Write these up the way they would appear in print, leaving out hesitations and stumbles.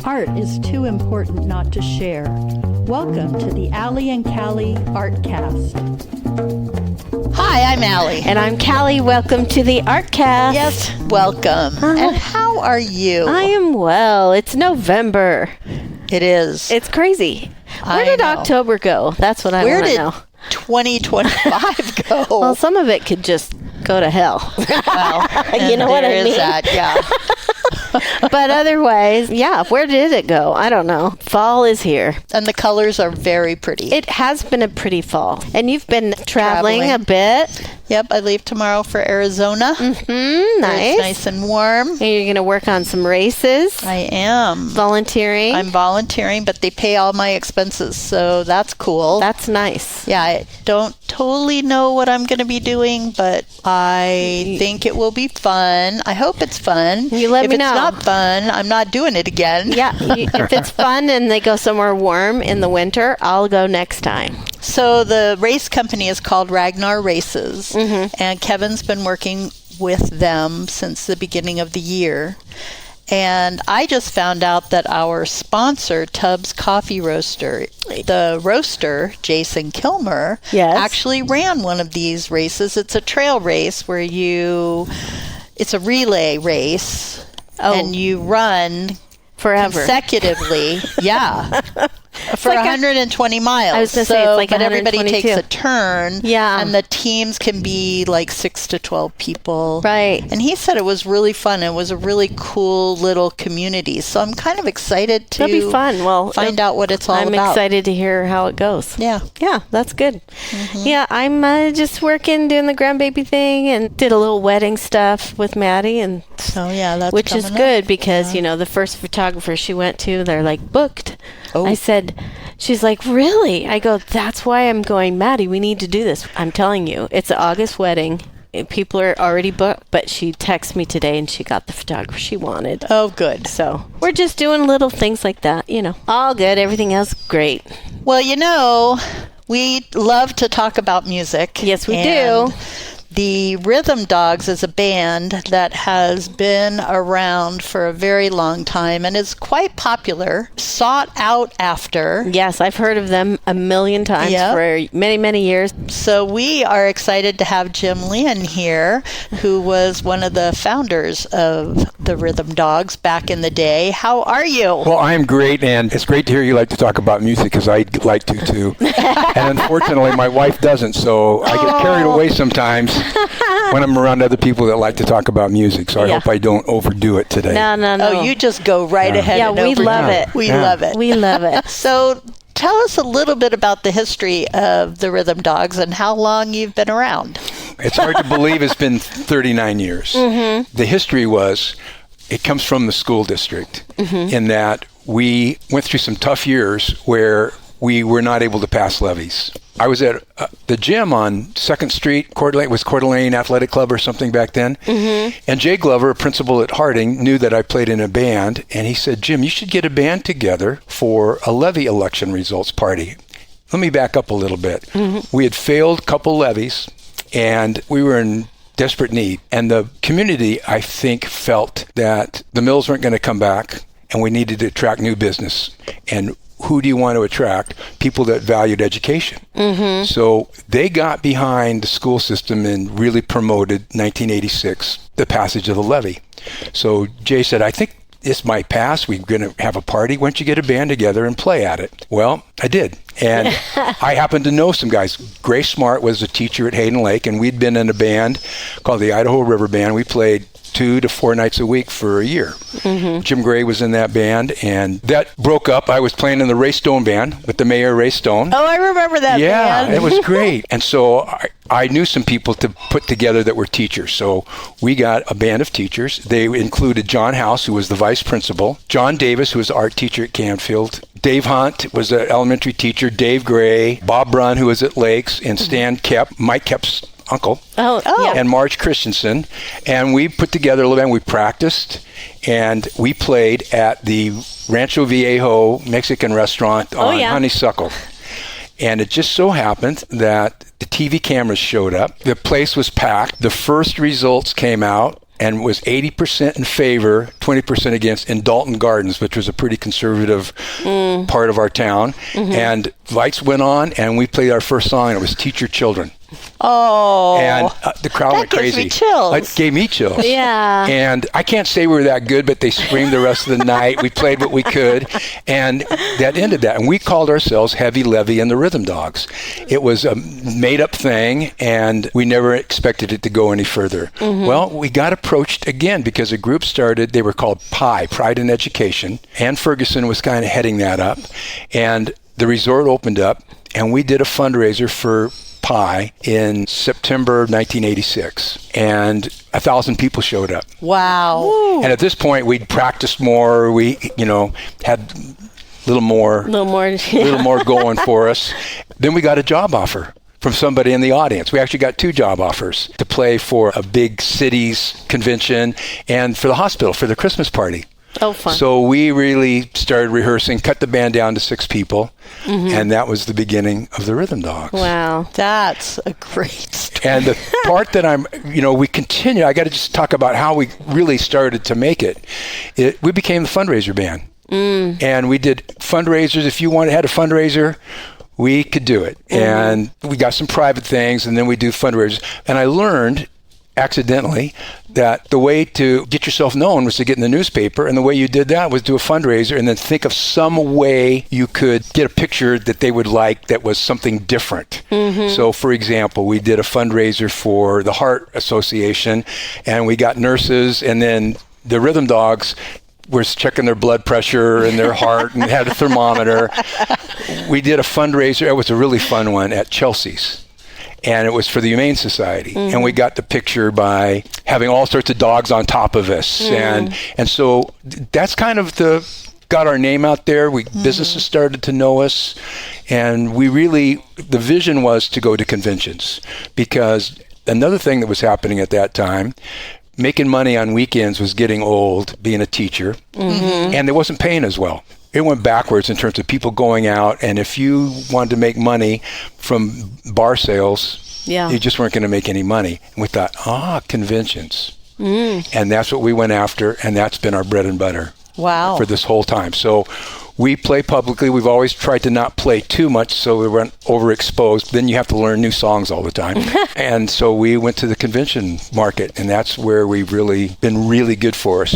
Art is too important not to share. Welcome to the Allie and Callie Artcast. Hi, I'm Allie. And I'm Callie. Welcome to the Artcast. Yes, welcome. And how are you? I am well. It's November. It is. It's crazy. Where did October go? That's what I want to know. Where did 2025 go? Well, some of it could just go to hell. Well, you know what I mean? There is that, yeah. But otherwise, yeah, where did it go? I don't know. Fall is here. And the colors are very pretty. It has been a pretty fall. And you've been traveling a bit. Yep, I leave tomorrow for Arizona. Mm-hmm, nice. It's nice and warm. And you're going to work on some races. I am. Volunteering. I'm volunteering, but they pay all my expenses, so that's cool. That's nice. Yeah, I don't totally know what I'm going to be doing, but I think it will be fun. I hope it's fun. You let me know. If it's not fun, I'm not doing it again. Yeah, if it's fun and they go somewhere warm in the winter, I'll go next time. So the race company is called Ragnar Races, and Kevin's been working with them since the beginning of the year. And I just found out that our sponsor, Tubbs Coffee Roaster, the roaster, Jason Kilmer, actually ran one of these races. It's a trail race where it's a relay race, and you run forever consecutively. Yeah. For 120 miles. I was going to say, it's like but everybody 122. takes a turn. Yeah. And the teams can be like 6 to 12 people. Right. And he said it was really fun. It was a really cool little community. So I'm kind of excited to That'll be fun. Well, find out what it's all about. I'm excited to hear how it goes. Yeah. Yeah, that's good. Yeah, I'm just working, doing the grandbaby thing, and did a little wedding stuff with Maddie. And that's which is good because, the first photographer she went to, they're like booked. I said, she's like, really? I go, that's why I'm going, Maddie, we need to do this. I'm telling you, it's an August wedding. People are already booked, but she texted me today and she got the photographer she wanted. Oh, good. So we're just doing little things like that, All good. Everything else great. Well, we love to talk about music. Yes, we do. The Rhythm Dawgs is a band that has been around for a very long time and is quite popular, sought out after. Yes, I've heard of them a million times for many, many years. So we are excited to have Jim Lien here, who was one of the founders of the Rhythm Dawgs back in the day. How are you? Well, I'm great, and it's great to hear you like to talk about music, because I like to too. And unfortunately, my wife doesn't, so I get carried away sometimes when I'm around other people that like to talk about music. So I hope I don't overdo it today. No. Oh, you just go right ahead. Yeah, we love it. We love it. We love it. So tell us a little bit about the history of the Rhythm Dawgs and how long you've been around. It's hard to believe it's been 39 years. The history it comes from the school district, in that we went through some tough years where we were not able to pass levies. I was at the gym on 2nd Street, Coeur d'Alene Athletic Club or something back then. And Jay Glover, a principal at Harding, knew that I played in a band. And he said, Jim, you should get a band together for a levy election results party. Let me back up a little bit. We had failed a couple levies, and we were in desperate need. And the community, I think, felt that the mills weren't going to come back, and we needed to attract new business. And who do you want to attract? People that valued education. So they got behind the school system and really promoted 1986, the passage of the levy. So Jay said, I think this might pass. We're going to have a party. Why don't you get a band together and play at it? Well, I did. And I happened to know some guys. Grace Smart was a teacher at Hayden Lake, and we'd been in a band called the Idaho River Band. We played 2 to 4 nights a week for a year. Jim Gray was in that band, and that broke up. I was playing in the Ray Stone band with the mayor, Ray Stone. Oh, I remember that band. Yeah, it was great. And so I knew some people to put together that were teachers. So we got a band of teachers. They included John House, who was the vice principal, John Davis, who was the art teacher at Canfield, Dave Hunt was an elementary teacher, Dave Gray, Bob Brunn, who was at Lakes, and Stan Kepp, Mike Kepp's uncle, and Marge Christensen. And we put together a little band. We practiced, and we played at the Rancho Viejo Mexican restaurant on Honeysuckle. And it just so happened that the TV cameras showed up. The place was packed. The first results came out, and was 80% in favor, 20% against in Dalton Gardens, which was a pretty conservative part of our town. And lights went on, and we played our first song, and it was Teach Your Children. Oh, And the crowd went gives crazy. me chills. It gave me chills. Yeah. And I can't say we were that good, but they screamed the rest of the night. We played what we could, and that ended that. And we called ourselves Heavy Levy and the Rhythm Dawgs. It was a made-up thing, and we never expected it to go any further. Well, we got approached again because a group started. They were called PI, Pride in Education. Ann Ferguson was kind of heading that up, and the resort opened up, and we did a fundraiser for PI in September 1986, and 1,000 people showed up. wow. And at this point, we'd practiced more. We, had a little more going for us. Then we got a job offer from somebody in the audience. We actually got 2 job offers to play for a big city's convention and for the hospital for the Christmas party. Oh, fun. So we really started rehearsing, cut the band down to 6 people, and that was the beginning of the Rhythm Dawgs. Wow. That's a great story. And the part that we continue, I got to just talk about how we really started to make it. We became the fundraiser band. And we did fundraisers. If you had a fundraiser, we could do it. And we got some private things, and then we do fundraisers. And I learned accidentally that the way to get yourself known was to get in the newspaper, and the way you did that was do a fundraiser and then think of some way you could get a picture that they would like that was something different. So for example, we did a fundraiser for the Heart Association, and we got nurses, and then the Rhythm Dawgs was checking their blood pressure and their heart and had a thermometer. We did a fundraiser. It was a really fun one at Chelsea's. And it was for the Humane Society. And we got the picture by having all sorts of dogs on top of us. And so that's kind of got our name out there. Businesses started to know us. And the vision was to go to conventions. Because another thing that was happening at that time, making money on weekends was getting old, being a teacher. And it wasn't paying as well. It went backwards in terms of people going out, and if you wanted to make money from bar sales, you just weren't going to make any money. And we thought, conventions. And that's what we went after, and that's been our bread and butter for this whole time. So we play publicly. We've always tried to not play too much so we weren't overexposed. Then you have to learn new songs all the time. And so we went to the convention market, and that's where we've really been really good for us.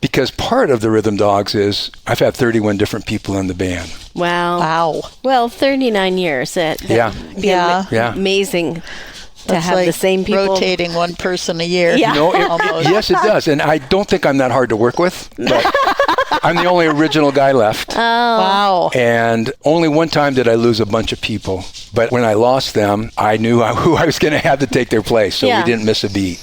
Because part of the Rhythm Dawgs is I've had 31 different people in the band. Wow. Well, 39 years. Amazing to have the same people. Rotating one person a year. Yeah. Yes, it does. And I don't think I'm that hard to work with, but I'm the only original guy left. Oh. Wow. And only one time did I lose a bunch of people. But when I lost them, I knew who I was going to have to take their place. So we didn't miss a beat.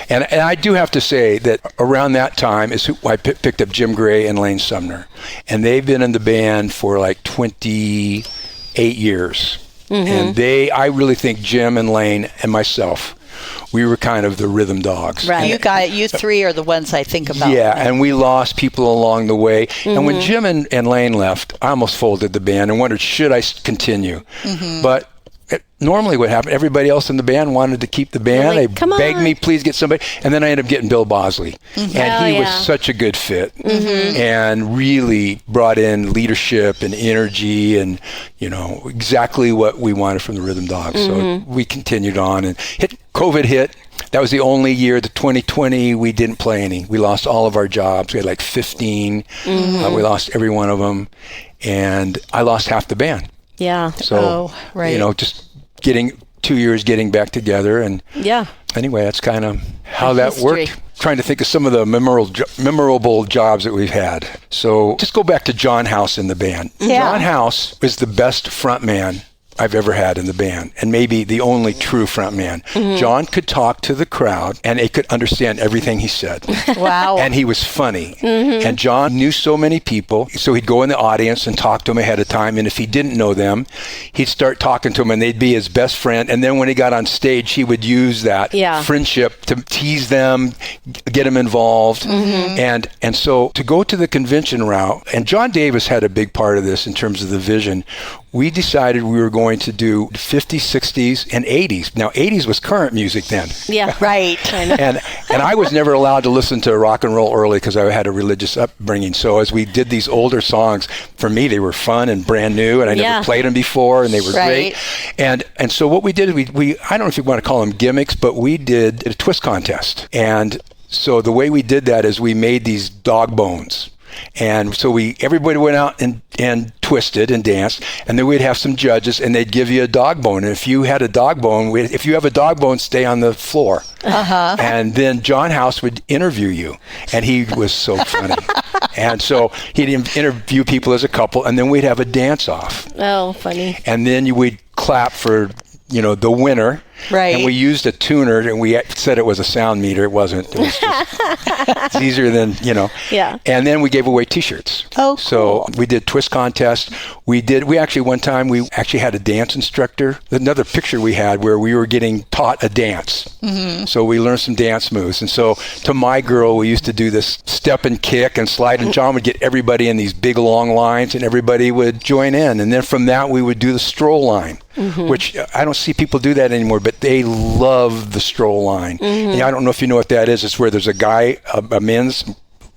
And I do have to say that around that time is I picked up Jim Gray and Lane Sumner. And they've been in the band for like 28 years. And I really think Jim and Lane and myself, we were kind of the Rhythm Dawgs. Right. You 3 are the ones I think about. Yeah, and we lost people along the way. And when Jim and Lane left, I almost folded the band and wondered, should I continue? But normally what happened, everybody else in the band wanted to keep the band. They begged me, please get somebody. And then I ended up getting Bill Bosley. And he was such a good fit and really brought in leadership and energy and, exactly what we wanted from the Rhythm Dawgs. So we continued on, and COVID hit. That was the only year, the 2020, we didn't play any. We lost all of our jobs. We had like 15. We lost every one of them. And I lost half the band. Yeah. So, just getting 2 years getting back together. And anyway, that's kind of how that worked. Trying to think of some of the memorable jobs that we've had. So just go back to John House in the band. John House is the best front man I've ever had in the band, and maybe the only true front man. John could talk to the crowd, and they could understand everything he said. Wow. And he was funny. And John knew so many people, so he'd go in the audience and talk to them ahead of time, and if he didn't know them, he'd start talking to them, and they'd be his best friend. And then when he got on stage, he would use that friendship to tease them, get them involved. And so to go to the convention route, and John Davis had a big part of this in terms of the vision, we decided we were going to do 50s, 60s, and 80s. Now, 80s was current music then. Yeah. Right. I know. And I was never allowed to listen to rock and roll early because I had a religious upbringing. So as we did these older songs, for me, they were fun and brand new, and I never played them before, and they were great. And so what we did, we I don't know if you want to call them gimmicks, but we did a twist contest. And so the way we did that is we made these dog bones. And so everybody went out and twisted and danced, and then we'd have some judges, and they'd give you a dog bone. And if you had a dog bone, if you have a dog bone, stay on the floor. And then John House would interview you, and he was so funny. And so he'd interview people as a couple, and then we'd have a dance off. Oh, funny. And then we'd clap for the winner. Right. And we used a tuner, and we said it was a sound meter. It wasn't. It was just, it's easier than, Yeah. And then we gave away T-shirts. Oh, cool. So we did twist contests. We actually, one time, we actually had a dance instructor. Another picture we had where we were getting taught a dance. So we learned some dance moves. And so to My Girl, we used to do this step and kick and slide, and John would get everybody in these big long lines, and everybody would join in. And then from that, we would do the stroll line, which I don't see people do that anymore, but they love the stroll line. And I don't know if you know what that is. It's where there's a guy, a men's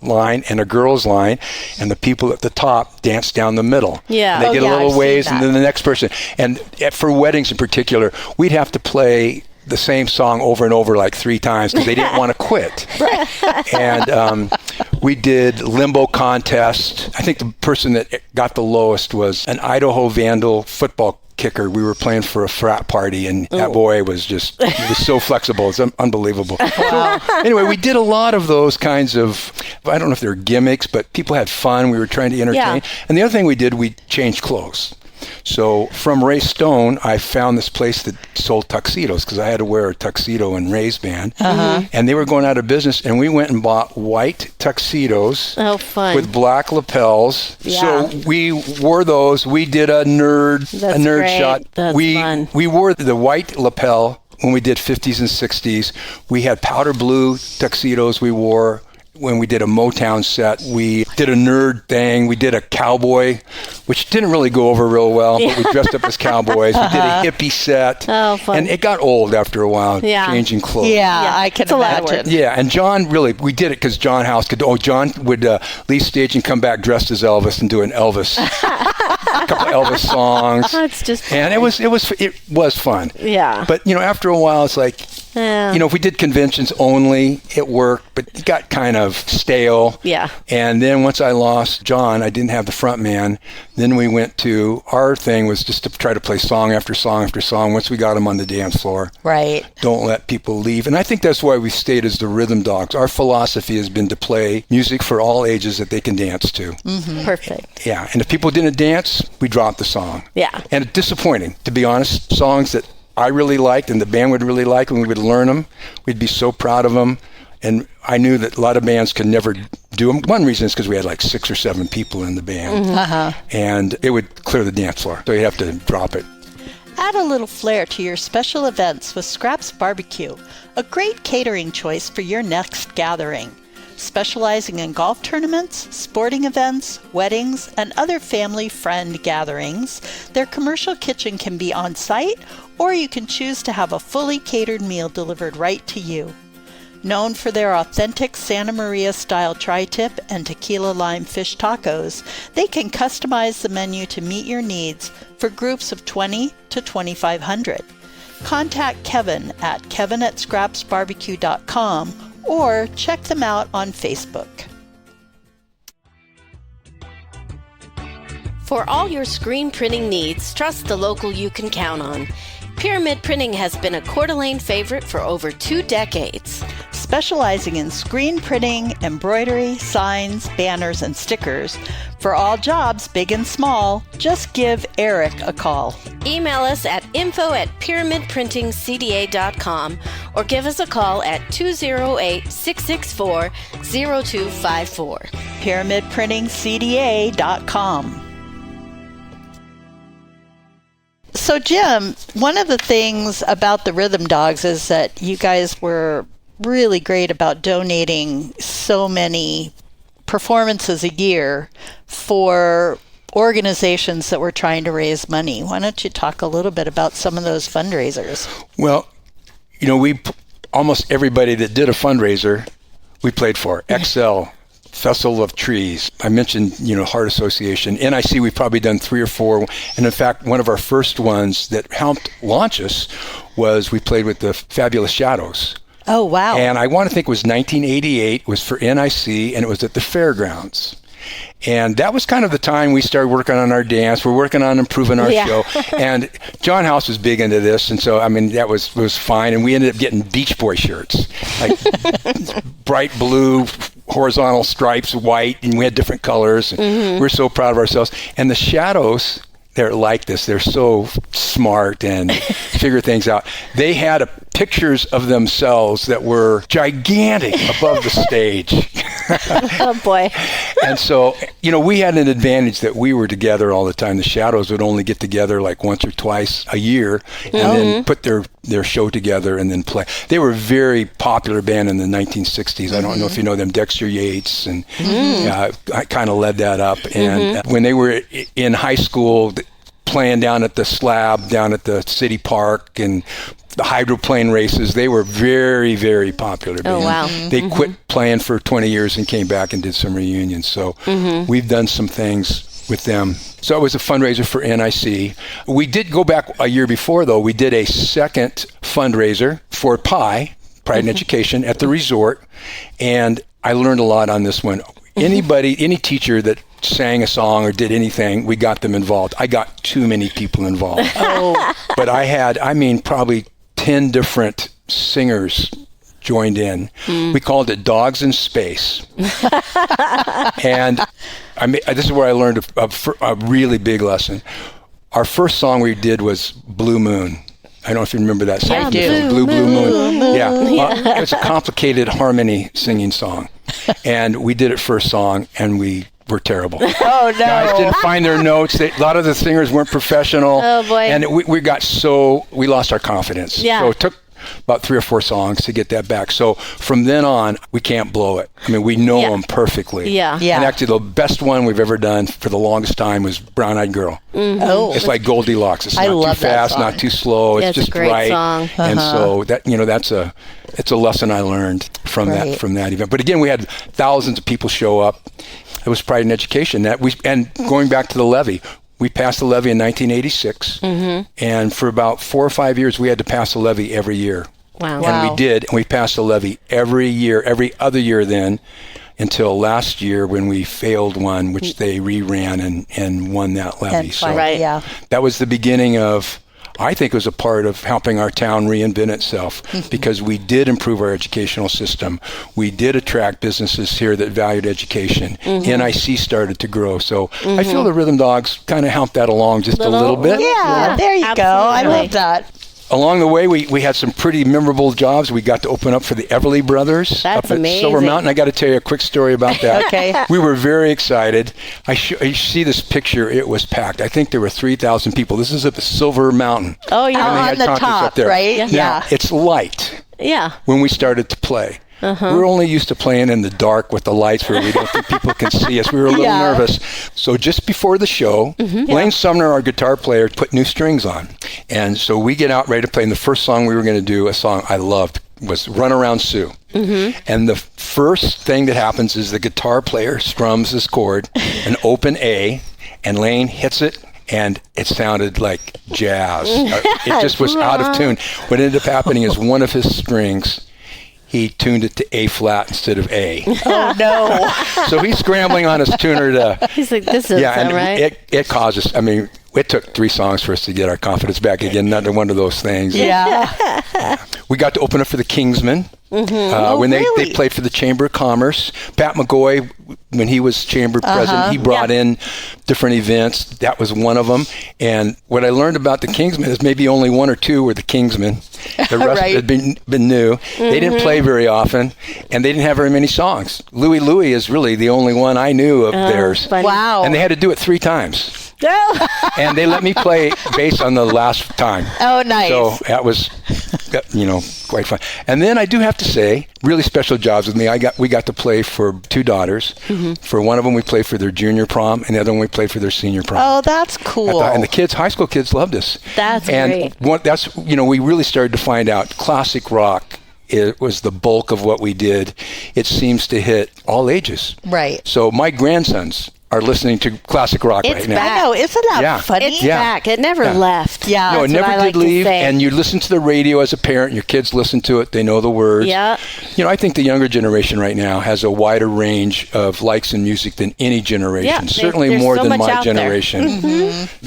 line and a girl's line, and the people at the top dance down the middle. Yeah. And they get a little I've ways, seen and then the next person. And for weddings in particular, we'd have to play the same song over and over like 3 times because they didn't want to quit. And we did limbo contest. I think the person that got the lowest was an Idaho Vandal football kicker. We were playing for a frat party, and that boy was he was so flexible. It's unbelievable. Wow. So, anyway, we did a lot of those kinds of, I don't know if they're gimmicks, but people had fun. We were trying to entertain. Yeah. And the other thing we did, we changed clothes. So from Ray Stone, I found this place that sold tuxedos because I had to wear a tuxedo in Ray's band. And they were going out of business, and we went and bought white tuxedos fun. with black lapels. Yeah. So we wore those. We did a nerd great. shot. That's fun. We wore the white lapel when we did 50s and 60s. We had powder blue tuxedos we wore. When we did a Motown set, we did a nerd thing. We did a cowboy, which didn't really go over real well, but we dressed up as cowboys. We did a hippie set. Oh, fun. And it got old after a while, changing clothes. Yeah, I can It's a lot of imagine. work. Yeah, and John we did it because John House John would leave stage and come back dressed as Elvis and do a couple Elvis songs. That's just and it was fun. Yeah. But, after a while, it's like, if we did conventions only, it worked, but it got kind of stale. Yeah. And then once I lost John, I didn't have the front man. Then we went to, our thing was just to try to play song after song after song once we got him on the dance floor. Right. Don't let people leave. And I think that's why we stayed as the Rhythm Dawgs. Our philosophy has been to play music for all ages that they can dance to. perfect. Yeah. And if people didn't dance, we dropped the song. Yeah. And it's disappointing, to be honest. Songs that I really liked and the band would really like, and we would learn them. We'd be so proud of them. And I knew that a lot of bands could never do them. One reason is because we had like 6 or 7 people in the band. And it would clear the dance floor. So you'd have to drop it. Add a little flair to your special events with Scraps Barbecue, a great catering choice for your next gathering. Specializing in golf tournaments, sporting events, weddings, and other family friend gatherings, their commercial kitchen can be on site, or you can choose to have a fully catered meal delivered right to you. Known for their authentic Santa Maria style tri-tip and tequila lime fish tacos, they can customize the menu to meet your needs for groups of 20 to 2,500. Contact Kevin at kevin@scrapsbarbecue.com or check them out on Facebook. For all your screen printing needs, trust the local you can count on. Pyramid Printing has been a Coeur d'Alene favorite for over 2 decades. Specializing in screen printing, embroidery, signs, banners, and stickers. For all jobs, big and small, just give Eric a call. Email us at info@pyramidprintingcda.com or give us a call at 208-664-0254. PyramidPrintingCDA.com. So Jim, one of the things about the Rhythm Dawgs is that you guys were really great about donating so many performances a year for organizations that were trying to raise money. Why don't you talk a little bit about some of those fundraisers? Well, we almost everybody that did a fundraiser, we played for. XL, Festival of Trees. I mentioned, Heart Association. NIC, we've probably done 3 or 4. And in fact, one of our first ones that helped launch us was we played with the Fabulous Shadows. Oh, wow. And I want to think it was 1988. It was for NIC, and it was at the fairgrounds. And that was kind of the time we started working on our dance. We're working on improving our show. And John House was big into this. And so, that was fine. And we ended up getting Beach Boy shirts, like bright blue, horizontal stripes, white, and we had different colors. And we're so proud of ourselves. And the Shadows, they're like this. They're so smart and figure things out. They had pictures of themselves that were gigantic above the stage. Oh, boy. And so, we had an advantage that we were together all the time. The Shadows would only get together like once or twice a year and then put their show together and then play. They were a very popular band in the 1960s. I don't know if you know them, Dexter Yates, and I kind of led that up. And when they were in high school, playing down at the Slab, down at the city park, and the hydroplane races, they were very, very popular band. Oh, wow. They quit playing for 20 years and came back and did some reunions. So we've done some things with them. So it was a fundraiser for NIC. We did go back a year before, though. We did a second fundraiser for Pride and Education at the resort. And I learned a lot on this one. Any teacher that sang a song or did anything, we got them involved. I got too many people involved. But I had, probably 10 different singers joined in. We called it Dogs in Space. And this is where I learned a really big lesson. Our first song we did was Blue Moon. I don't know if you remember that song. I do. Blue Moon. Yeah. It's a complicated harmony singing song. And we did it first song, and we were terrible. Oh, no. Guys didn't find their notes. A lot of the singers weren't professional. Oh, boy. And we lost our confidence. Yeah. So it took about 3 or 4 songs to get that back. So from then on, we can't blow it. We know them perfectly. Yeah. And actually, the best one we've ever done for the longest time was Brown Eyed Girl. Oh. It's like Goldilocks. It's I not love too that fast, song. not too slow. Yeah, It's it's a just great right. song. And so that it's a lesson I learned from Right. that event. But again, we had thousands of people show up. It was Pride in Education. And going back to the levy, we passed the levy in 1986. And for about 4 or 5 years, we had to pass the levy every year. Wow. And we did. And we passed the levy every year, every other year then, until last year when we failed one, which they reran and won that levy. So that was the beginning of, I think it was a part of helping our town reinvent itself because we did improve our educational system. We did attract businesses here that valued education. NIC started to grow. So I feel the Rhythm Dawgs kind of helped that along just a little bit. Yeah, there you go. I love that. Along the way, we had some pretty memorable jobs. We got to open up for the Everly Brothers That's up at amazing. Silver Mountain. I got to tell you a quick story about that. Okay. We were very excited. You see this picture. It was packed. I think there were 3,000 people. This is at the Silver Mountain. Oh, yeah. And they On had the concerts top, up there. right? Now, Yeah. it's light Yeah. when we started to play. We were only used to playing in the dark with the lights where we don't think people can see us. We were a little nervous. So just before the show, Lane Sumner, our guitar player, put new strings on. And so we get out ready to play. And the first song we were going to do, a song I loved, was Run Around Sue. And the first thing that happens is the guitar player strums this chord, an open A, and Lane hits it. And it sounded like jazz. It just was out of tune. What ended up happening is one of his strings, he tuned it to A flat instead of A. Oh, no. So he's scrambling on his tuner to... He's like, this doesn't sound right. It caused us... it took 3 songs for us to get our confidence back again. Another one of those things. Yeah. We got to open up for the Kingsmen. When they played for the Chamber of Commerce. Pat McGoy, when he was Chamber President, he brought in different events. That was one of them. And what I learned about the Kingsmen is maybe only 1 or 2 were the Kingsmen. The rest had been new. They didn't play very often, and they didn't have very many songs. Louie Louie is really the only one I knew of theirs. Funny. Wow. And they had to do it 3 times. And they let me play bass on the last time. Oh, nice. So that was, quite fun. And then I do have to say, really special jobs with me. We got to play for 2 daughters. For one of them, we played for their junior prom, and the other one we played for their senior prom. Oh, that's cool. And the high school kids loved us. That's great. And we really started to find out classic rock. It was the bulk of what we did. It seems to hit all ages. Right. So my grandsons are listening to classic rock right now. I know. Isn't that funny? It's back. It never left. Yeah. No, it That's what never I did like to leave. say. And you listen to the radio as a parent. Your kids listen to it. They know the words. Yeah. I think the younger generation right now has a wider range of likes in music than any generation. Yeah, Certainly there's more so than much my out there. generation.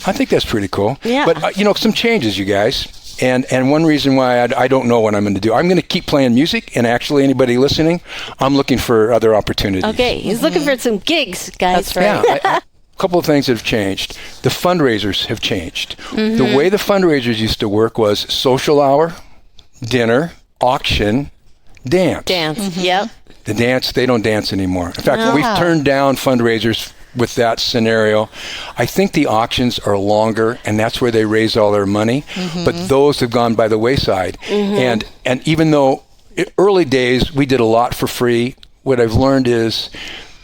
I think that's pretty cool. Yeah. But, some changes, you guys. And one reason why I don't know what I'm going to do. I'm going to keep playing music, and actually anybody listening, I'm looking for other opportunities. Okay, he's looking for some gigs, guys. That's right. Yeah. A couple of things that have changed. The fundraisers have changed. The way the fundraisers used to work was social hour, dinner, auction, dance. Yep. The dance, they don't dance anymore. In fact, we've turned down fundraisers with that scenario. I think the auctions are longer, and that's where they raise all their money. But those have gone by the wayside. And even though early days we did a lot for free, what I've learned is,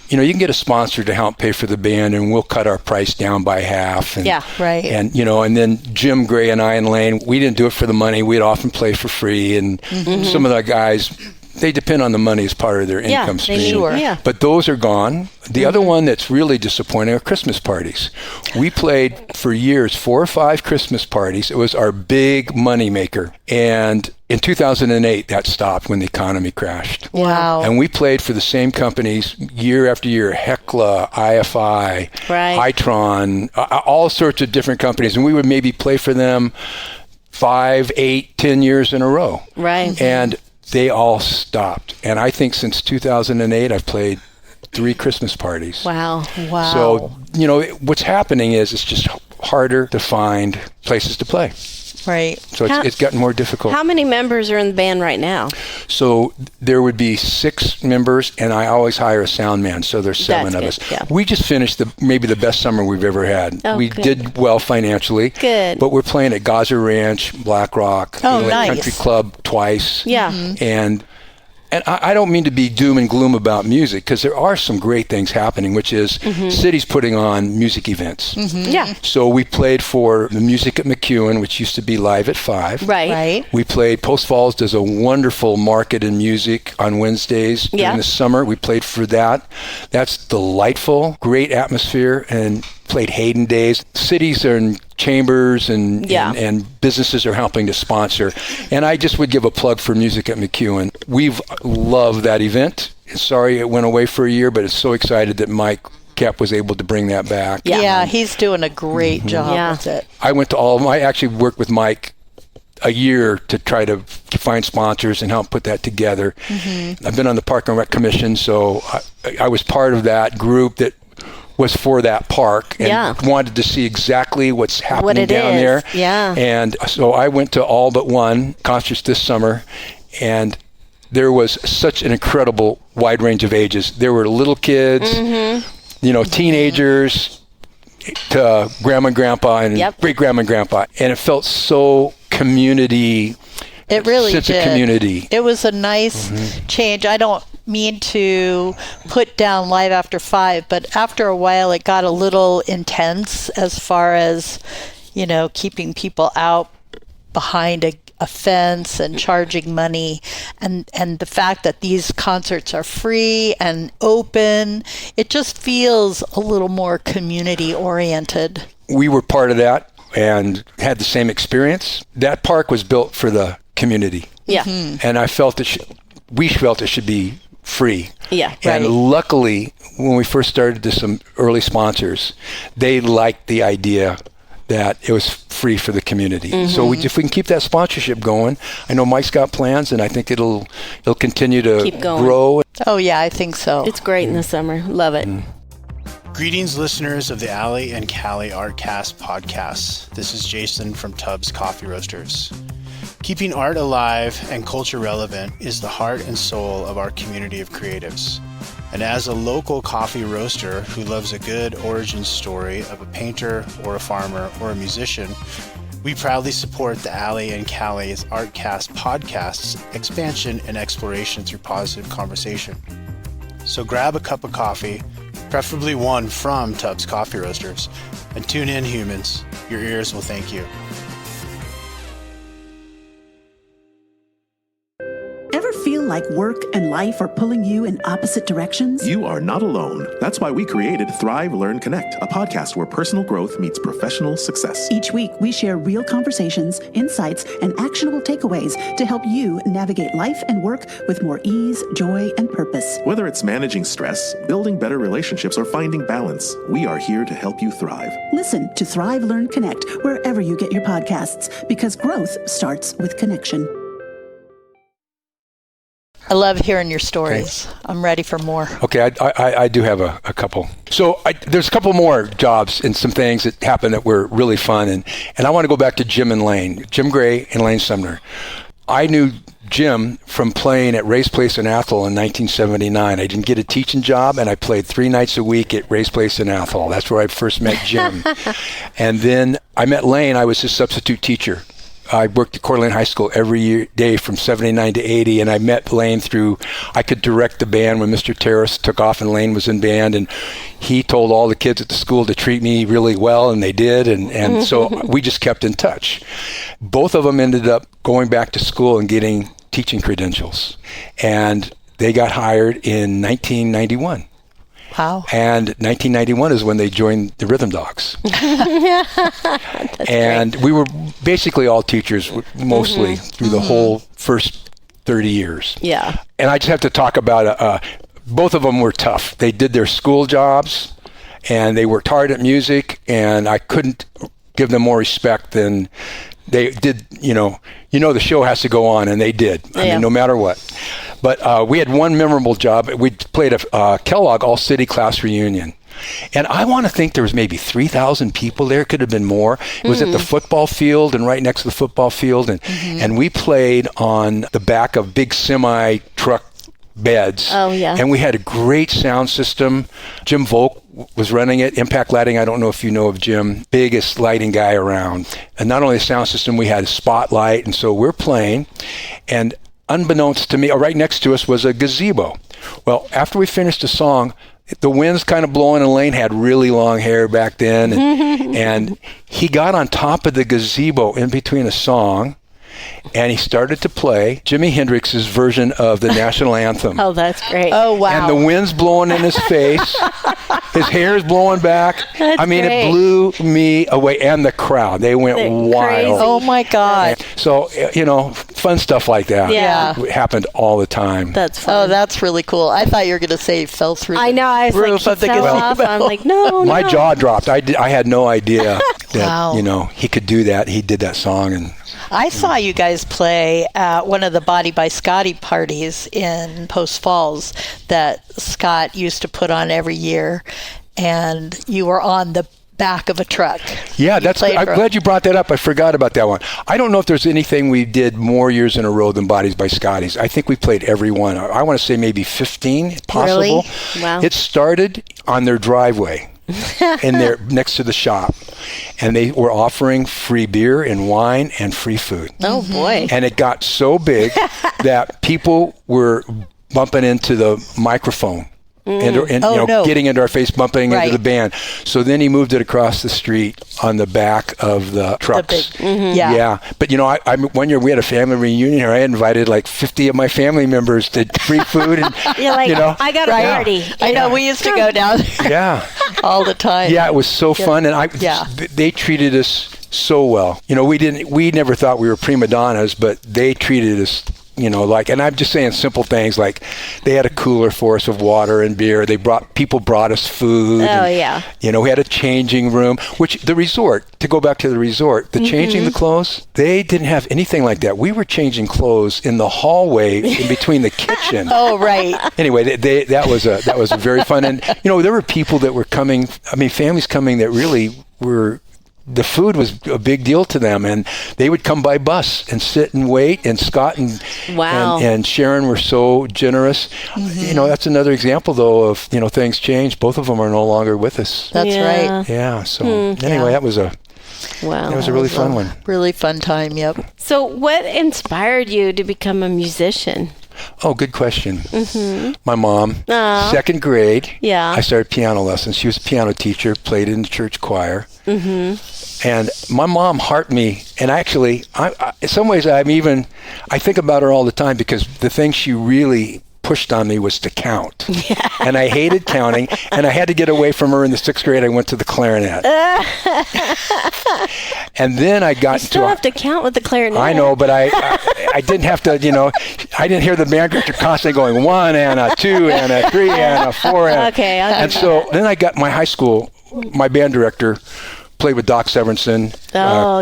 you can get a sponsor to help pay for the band, and we'll cut our price down by half. And, Right. And and then Jim Gray and I and Lane, we didn't do it for the money. We'd often play for free, and some of the guys, they depend on the money as part of their income stream. Sure. Yeah. But those are gone. The other one that's really disappointing are Christmas parties. We played for years 4 or 5 Christmas parties. It was our big money maker. And in 2008, that stopped when the economy crashed. Wow. And we played for the same companies year after year, Hecla, IFI, Itron, all sorts of different companies. And we would maybe play for them 5, 8, 10 years in a row. Right. And they all stopped. And I think since 2008, I've played 3 Christmas parties. Wow. So, what's happening is it's just harder to find places to play. Right. So it's gotten more difficult. How many members are in the band right now? So there would be 6 members, and I always hire a sound man. So there's 7 of us. Yeah. We just finished maybe the best summer we've ever had. Oh, we good. did well financially. Good. But we're playing at Gaza Ranch, Black Rock, nice. Country Club twice. Yeah. And I don't mean to be doom and gloom about music, because there are some great things happening, which is cities putting on music events. Yeah. So we played for the Music at McEwen, which used to be live at 5. Right. We played, Post Falls does a wonderful market in music on Wednesdays during the summer. We played for that. That's delightful, great atmosphere, and played Hayden Days. Cities and chambers and businesses are helping to sponsor. And I just would give a plug for Music at McEwen. We've loved that event. Sorry it went away for a year, but it's so excited that Mike Kep was able to bring that back. Yeah, he's doing a great job with it. I went to all of them. I actually worked with Mike a year to try to find sponsors and help put that together. I've been on the Park and Rec Commission, so I was part of that group that was for that park and wanted to see exactly what's happening down there. Yeah. And so I went to all but one concerts this summer, and there was such an incredible wide range of ages. There were little kids, teenagers, to grandma and grandpa and great grandma and grandpa. And it felt so community. It really sense did. of community. It was a nice change. I don't mean to put down Live After 5, but after a while it got a little intense as far as, keeping people out behind a fence and charging money, and the fact that these concerts are free and open, it just feels a little more community oriented. We were part of that and had the same experience. That park was built for the community. Yeah. And I felt we felt it should be free. Yeah. And luckily, when we first started to some early sponsors, they liked the idea that it was free for the community. So if we can keep that sponsorship going, I know Mike's got plans, and I think it'll continue to Keep going. grow. Oh yeah, I think so. It's great in the summer. Love it. Greetings, listeners of the Allie and Callie Artcast podcasts. This is Jason from Tubbs Coffee Roasters. Keeping art alive and culture relevant is the heart and soul of our community of creatives. And as a local coffee roaster who loves a good origin story of a painter or a farmer or a musician, we proudly support the Allie and Callie's Artcast podcast's expansion and exploration through positive conversation. So grab a cup of coffee, preferably one from Tubbs Coffee Roasters, and tune in, humans. Your ears will thank you. Ever feel like work and life are pulling you in opposite directions? You are not alone. That's why we created Thrive, Learn, Connect, a podcast where personal growth meets professional success. Each week, we share real conversations, insights, and actionable takeaways to help you navigate life and work with more ease, joy, and purpose. Whether it's managing stress, building better relationships, or finding balance, we are here to help you thrive. Listen to Thrive, Learn, Connect wherever you get your podcasts, because growth starts with connection. I love hearing your stories. Okay. I'm ready for more. Okay, I do have a couple. So there's a couple more jobs and some things that happened that were really fun. And I want to go back to Jim and Lane, Jim Gray and Lane Sumner. I knew Jim from playing at Ray's Place in Athol in 1979. I didn't get a teaching job, and I played 3 nights a week at Ray's Place in Athol. That's where I first met Jim. And then I met Lane. I was his substitute teacher. I worked at Coeur d'Alene High School every day from 79 to 80, and I met Lane through, I could direct the band when Mr. Terrace took off and Lane was in band, and he told all the kids at the school to treat me really well, and they did, and so we just kept in touch. Both of them ended up going back to school and getting teaching credentials, and they got hired in 1991. Wow. And 1991 is when they joined the Rhythm Dawgs. And great. We were basically all teachers, mostly through the whole first 30 years. Yeah. And I just have to talk about, both of them were tough. They did their school jobs, and they worked hard at music, and I couldn't give them more respect than they did. The show has to go on, and they did. I mean, no matter what. But we had one memorable job. We played a Kellogg All-City Class Reunion. And I want to think there was maybe 3,000 people there. Could have been more. It was at the football field and right next to the football field. And we played on the back of big semi-truck beds. Oh, yeah. And we had a great sound system. Jim Volk was running it. Impact Lighting, I don't know if you know of Jim, biggest lighting guy around. And not only the sound system, we had a spotlight. And so we're playing. And unbeknownst to me, right next to us was a gazebo. Well, after we finished the song, the wind's kind of blowing, and Lane had really long hair back then. And he got on top of the gazebo in between a song, and he started to play Jimi Hendrix's version of the national anthem. Oh, that's great. Oh, wow. And the wind's blowing in his face. His hair's blowing back. That's I mean, great. It blew me away. And the crowd, they went They're wild. crazy. Oh, my God. So, fun stuff like that. Yeah. It happened all the time. That's fun. Oh, that's really cool. I thought you were going to say he fell through I know. I was roof like, of the he fell off. gazebo. I'm like, no. My jaw dropped. I had no idea that, Wow. he could do that. He did that song. And I saw you guys play at one of the Body by Scotty parties in Post Falls that Scott used to put on every year, and you were on the back of a truck. yeah, I'm glad you brought that up. I forgot about that one. I don't know if there's anything we did more years in a row than Bodies by Scotty's. I think we played every one. I want to say maybe 15 possible. Really? Wow. It started on their driveway. in there next to the shop, and they were offering free beer and wine and free food. Oh, boy. And it got so big that people were bumping into the microphone and getting into our face, bumping Right. into the band. So then he moved it across the street on the back of the trucks. Yeah. But I one year we had a family reunion here. I invited like 50 of my family members to free food, and You're like, I got a party. I know. We used to go down there yeah. all the time. Yeah, it was so fun, and they treated us so well. We never thought we were prima donnas, but they treated us, and I'm just saying simple things like they had a cooler for us of water and beer. People brought us food. Oh, and, yeah. We had a changing room, which the resort, to go back to the resort, the changing the clothes, they didn't have anything like that. We were changing clothes in the hallway in between the kitchen. Oh, right. Anyway, that was very fun. And, there were people that were coming, families coming that really were the food was a big deal to them, and they would come by bus and sit and wait. And Scott and Sharon were so generous. That's another example, though, of things change. Both of them are no longer with us. That's right. Yeah. So anyway, that was a really fun one. Really fun time. Yep. So, what inspired you to become a musician? Oh, good question. My mom, second grade, I started piano lessons. She was a piano teacher, played in the church choir. And my mom heart me, and actually, I in some ways, I think about her all the time, because the thing she really pushed on me was to count. And I hated counting, and I had to get away from her in the 6th grade. I went to the clarinet. And then I got you still have to count with the clarinet. I know, but I didn't have to, I didn't hear the band director constantly going 1 and a 2 and a 3 and a 4 and okay, and so then I got my high school, my band director played with Doc Severinsen,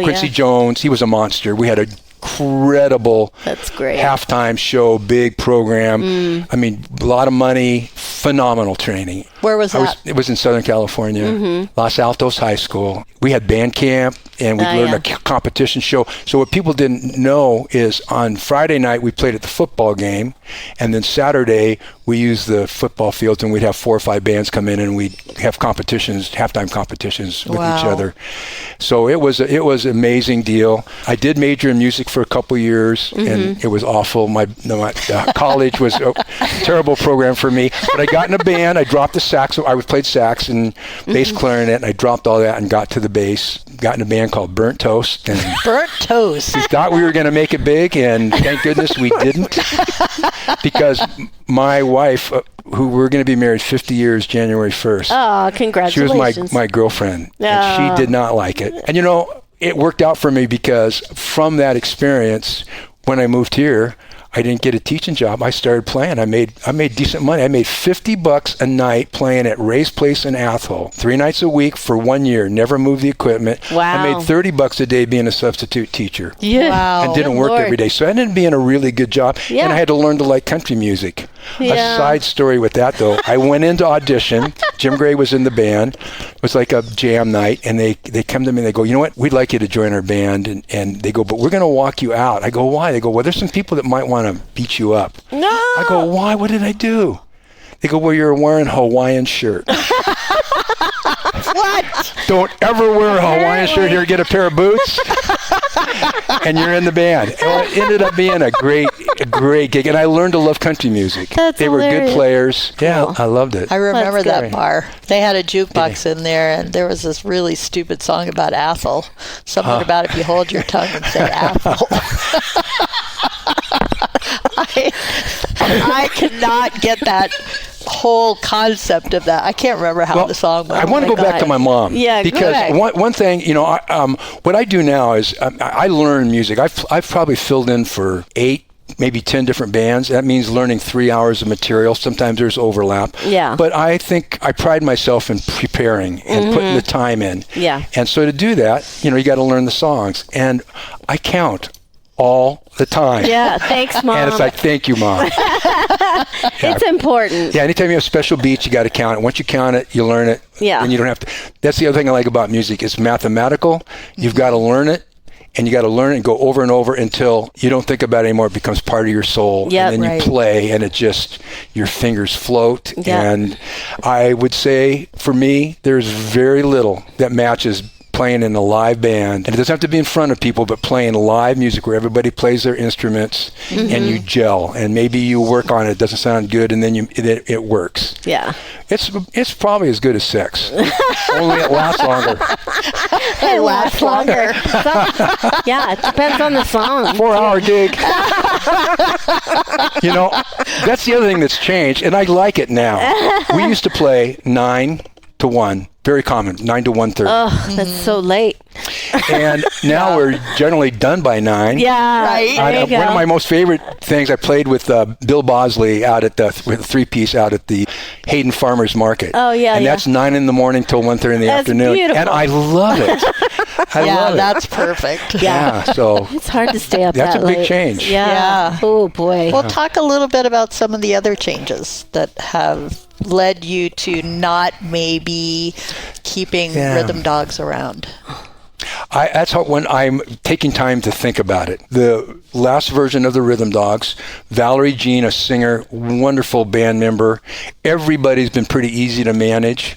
Quincy Jones. He was a monster. We had a incredible halftime show, big program. I mean, a lot of money, phenomenal training. Where was that? It was in Southern California, Los Altos High School. We had band camp, and we learned a competition show. So what people didn't know is on Friday night, we played at the football game, and then Saturday, we used the football fields, and we'd have 4 or 5 bands come in, and we'd have competitions, halftime competitions with each other. So it was an amazing deal. I did major in music for a couple years, and it was awful. My college was a terrible program for me, but I got in a band. I dropped the sax. I played sax and bass clarinet, and I dropped all that and got to the bass. Got in a band called Burnt Toast. And Burnt Toast. We thought we were going to make it big, and thank goodness we didn't, because my wife, who we're going to be married 50 years January 1st. Oh, congratulations. She was my girlfriend, and she did not like it. And it worked out for me, because from that experience, when I moved here, I didn't get a teaching job. I started playing. I made decent money. I made $50 a night playing at Ray's Place in Athol, 3 nights a week for 1 year. Never moved the equipment. Wow. I made $30 a day being a substitute teacher. Yeah. Wow. And didn't work every day. So I ended up being a really good job. Yeah. And I had to learn to like country music. A side story with that, though. I went into audition. Jim Gray was in the band. It was like a jam night. And they come to me and they go, you know what? We'd like you to join our band. And they go, but we're going to walk you out. I go, why? They go, well, there's some people that might want to beat you up. No. I go, why? What did I do? They go, well, you're wearing a Hawaiian shirt. What? Don't ever wear a Hawaiian shirt here. Get a pair of boots. And you're in the band. And it ended up being a great gig. And I learned to love country music. They were good players. Yeah, I loved it. I remember that bar. They had a jukebox in there, and there was this really stupid song about Athol. Something about if you hold your tongue and say Athol. I could not get that whole concept of that. I can't remember how the song went. I want to go back to my mom. Yeah, because one thing, what I do now is I learn music. I've probably filled in for 8, maybe 10 different bands. That means learning 3 hours of material. Sometimes there's overlap. Yeah. But I think I pride myself in preparing and putting the time in. Yeah. And so to do that, you got to learn the songs. And I count all the time. Yeah, thanks, Mom. And it's like, thank you, Mom. It's important. Yeah, anytime you have special beats, you got to count it. Once you count it, you learn it. Yeah. And you don't have to. That's the other thing I like about music. It's mathematical. You've got to learn it, and you got to learn it and go over and over until you don't think about it anymore. It becomes part of your soul. Yep, and then you play, and it just, your fingers float. Yep. And I would say, for me, there's very little that matches playing in a live band. And it doesn't have to be in front of people, but playing live music where everybody plays their instruments and you gel. And maybe you work on it. It doesn't sound good, and then it works. Yeah. It's probably as good as sex. Only it lasts longer. It lasts longer. Yeah, it depends on the song. 4-hour gig. That's the other thing that's changed, and I like it now. We used to play 9 to 1. Very common, 9 to 1:30. Oh, that's so late. And now we're generally done by 9. Yeah, right. One of my most favorite things, I played with Bill Bosley out at with a 3-piece out at the Hayden Farmers Market. Oh, yeah, and that's 9 in the morning till 1:30 in the afternoon. Beautiful. And I love it. I love it. That's perfect. Yeah, so it's hard to stay up that's that a big late. change. Yeah. Oh, boy. Well, talk a little bit about some of the other changes that have led you to not maybe keeping Rhythm Dawgs around. That's how, when I'm taking time to think about it. The last version of the Rhythm Dawgs, Valerie Jean, a singer, wonderful band member. Everybody's been pretty easy to manage.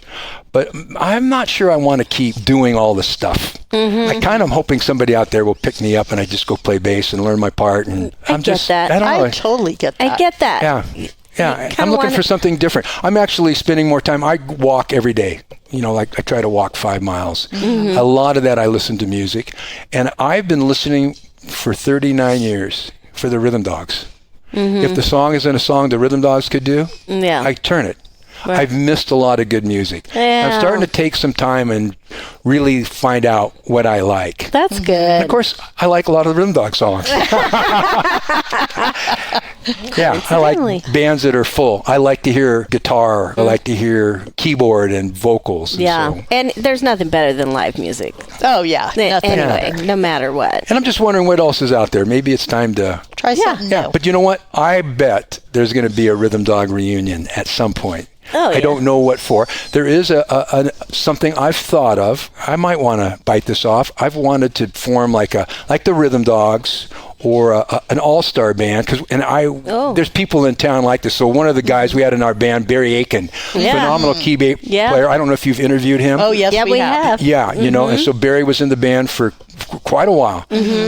But I'm not sure I want to keep doing all the stuff. I kind of am hoping somebody out there will pick me up and I just go play bass and learn my part. And I get that. I don't know. I totally get that. I get that. Yeah. Yeah, I'm looking for something different. I'm actually spending more time. I walk every day. Like I try to walk 5 miles. A lot of that I listen to music. And I've been listening for 39 years for the Rhythm Dawgs. If the song isn't a song the Rhythm Dawgs could do, I turn it. Right. I've missed a lot of good music. Yeah. I'm starting to take some time and really find out what I like. That's good. And of course, I like a lot of the Rhythm Dawg songs. Yeah, I like bands that are full. I like to hear guitar. I like to hear keyboard and vocals. And there's nothing better than live music. Oh, yeah. Anyway, no matter what. And I'm just wondering what else is out there. Maybe it's time to try something new. But you know what? I bet there's going to be a Rhythm Dawg reunion at some point. Oh, yeah. I don't know what for. There is a something I've thought of. I might want to bite this off. I've wanted to form like the Rhythm Dawgs or an all-star band, there's people in town like this. So one of the guys we had in our band, Barry Aiken, phenomenal keyboard player. I don't know if you've interviewed him. Oh, yes, we have. Yeah, and so Barry was in the band for quite a while.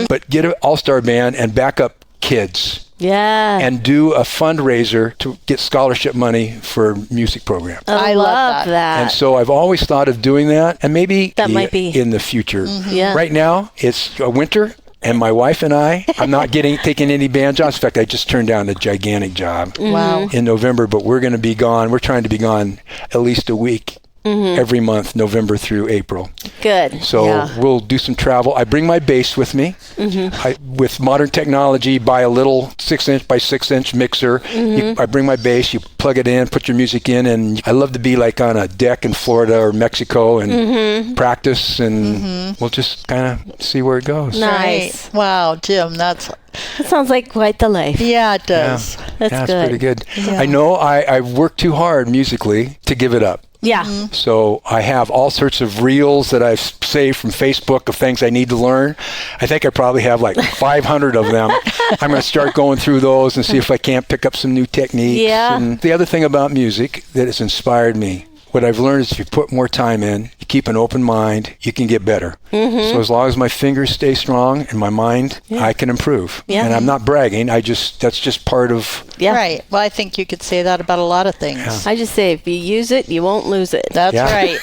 But get an all-star band and back up kids. Yeah. And do a fundraiser to get scholarship money for music program. Oh, I love that. And so I've always thought of doing that, and maybe that might be in the future. Yeah. Right now, it's winter, and my wife and I'm not taking any band jobs. In fact, I just turned down a gigantic job in November, but we're going to be gone. We're trying to be gone at least a week. Every month, November through April. Good. So we'll do some travel. I bring my bass with me. With modern technology, buy a little 6-inch by 6-inch mixer. I bring my bass, you plug it in, put your music in, and I love to be like on a deck in Florida or Mexico and practice, and we'll just kind of see where it goes. Nice. Right. Wow, Jim, that sounds like quite the life. Yeah, it does. That's it's good. pretty good. Yeah. I know I've worked too hard musically to give it up. Yeah. So I have all sorts of reels that I've saved from Facebook of things I need to learn. I think I probably have like 500 of them. I'm going to start going through those and see if I can't pick up some new techniques. Yeah. And the other thing about music that has inspired me, what I've learned is if you put more time in, you keep an open mind, you can get better. So as long as my fingers stay strong and my mind, I can improve. And I'm not bragging. That's just part of... Right. Well, I think you could say that about a lot of things. I just say if you use it, you won't lose it. That's right.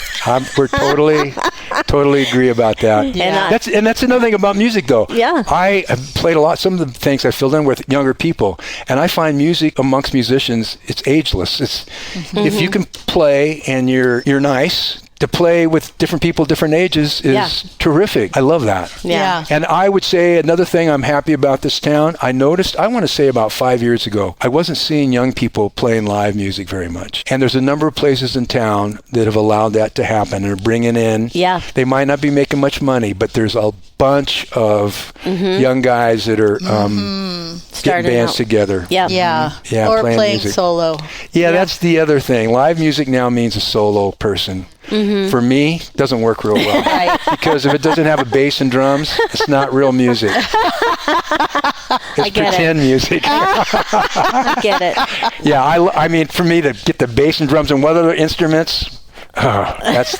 We're totally agree about that. Yeah. That's another thing about music, though. Yeah. I have played a lot. Some of the things I filled in with younger people, and I find music amongst musicians, it's ageless. It's if you can play and you're nice. To play with different people, different ages is terrific. I love that. Yeah. And I would say another thing I'm happy about this town, I noticed, I want to say about 5 years ago, I wasn't seeing young people playing live music very much. And there's a number of places in town that have allowed that to happen and are bringing in. Yeah. They might not be making much money, but there's a bunch of young guys that are getting bands together. Yeah. Or playing playing music. solo. Yeah, that's the other thing. Live music now means a solo person. For me, it doesn't work real well. Right. Because if it doesn't have a bass and drums, it's not real music. It's pretend music. I get it. Yeah, I mean, for me to get the bass and drums and what other instruments, that's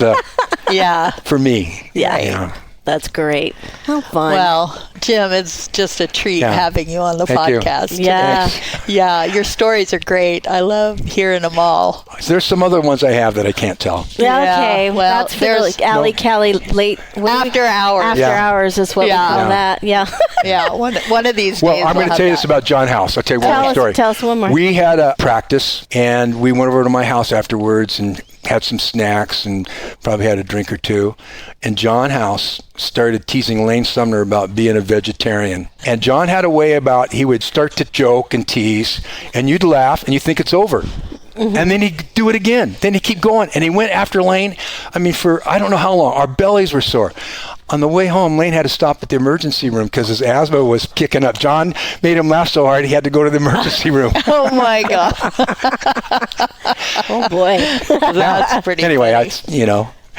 for me. Yeah. That's great. How fun. Well, Jim, it's just a treat having you on the Thank you. podcast today. Yeah. Yeah, your stories are great. I love hearing them all. There's some other ones I have that I can't tell. Yeah, okay. Well, Well, that's for there's Alley Callie late After hours. After hours is what we call that. Yeah. Yeah, one of these days. Well, I'm going to we'll tell you have this about John House. I'll tell you one more story. Tell us one more. We had a practice, and we went over to my house afterwards and had some snacks and probably had a drink or two. And John House started teasing Lane Sumner about being a vegetarian. And John had a way about, he would start to joke and tease, and you'd laugh, and you think it's over. And then he'd do it again. Then he'd keep going. And he went after Lane, I mean, for I don't know how long. Our bellies were sore. On the way home, Lane had to stop at the emergency room because his asthma was kicking up. John made him laugh so hard he had to go to the emergency room. Oh, my God. Oh, boy. That's pretty Anyway, funny.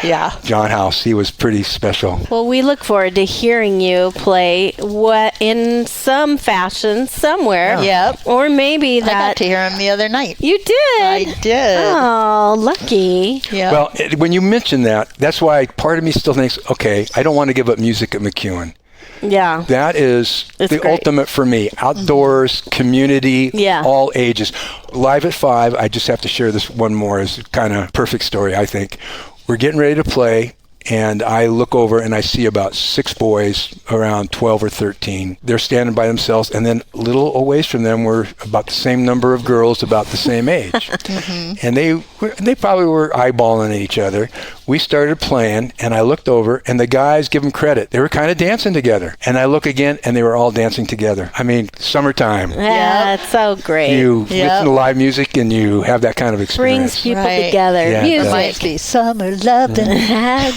Yeah. John House. He was pretty special. Well, we look forward to hearing you play what in some fashion somewhere. Yep. Or maybe I got that to hear him the other night. you did. I did. Oh, lucky. Yeah. Well, when you mention that, that's why part of me still thinks, okay, I don't want to give up music at McEwen. Yeah. That is It's the great. ultimate for me. Outdoors, community, Yeah. all ages. Live at 5, I just have to share this one more as kind of perfect story, I think. We're getting ready to play, and I look over and I see about 6 boys around 12 or 13. They're standing by themselves, and then a little away from them were about the same number of girls about the same age. And they probably were eyeballing at each other. We started playing, and I looked over, and the guys, give them credit, they were kind of dancing together. And I look again, and they were all dancing together. I mean, summertime. Yeah, it's so great. You listen to live music, and you have that kind of experience. Brings people Right. together. Yeah, it does. Reminds Music. me, summer loving.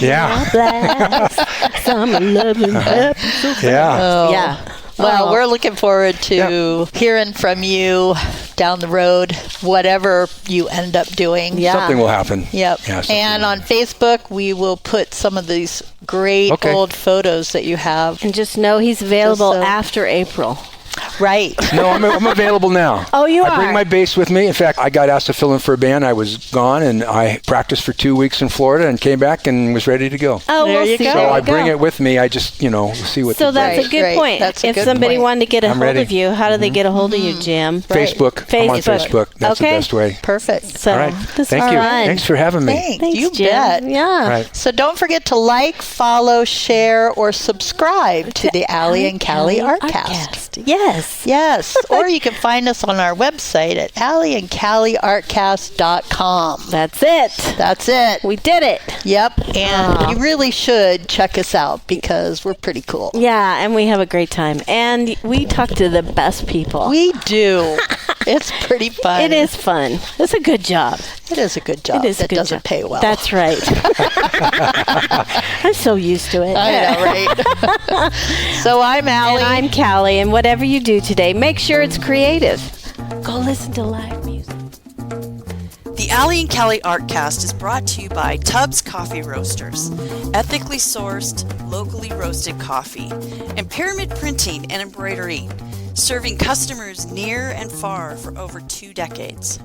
Yeah. Blast. Summer loving. Yeah. Yeah. Well, Oh. we're looking forward to hearing from you down the road, whatever you end up doing. Yeah. Something will happen. Yep. Yeah, something And will on Facebook, we will put some of these great Okay. old photos that you have. And just know he's available Just so- after April. Right. No, I'm available now. Oh, you I bring are? my bass with me. In fact, I got asked to fill in for a band. I was gone, and I practiced for 2 weeks in Florida and came back and was ready to go. Oh, There we'll you see. go. There So you I bring go. it with me. I just, see what So the that's day- a good Great. point. That's a If good somebody point. wanted to get a I'm hold ready. of you, how do they get a hold of you, Jim? Facebook. I'm on Facebook. Facebook. That's Okay. the best way. Perfect. So All right. this Thank is you. fun. Thanks for having me. Thanks. You Jim. bet. Yeah. Right. So don't forget to like, follow, share, or subscribe to the Allie and Callie Artcast. Yes. Yes, or you can find us on our website at allieandcallieartcast.com. That's it. That's it. We did it. Yep, and you really should check us out because we're pretty cool. Yeah, and we have a great time. And we talk to the best people. We do. It's pretty fun. It is fun. It's a good job. It is a good job. It is a That good doesn't job. pay well. That's right. I'm so used to it. I know, right? So I'm Allie. And I'm Callie, and whatever you do today, make sure it's creative. Go listen to live music. The Allie and Callie Artcast is brought to you by Tubbs Coffee Roasters, ethically sourced, locally roasted coffee, and Pyramid Printing and Embroidery, serving customers near and far for over 2 decades.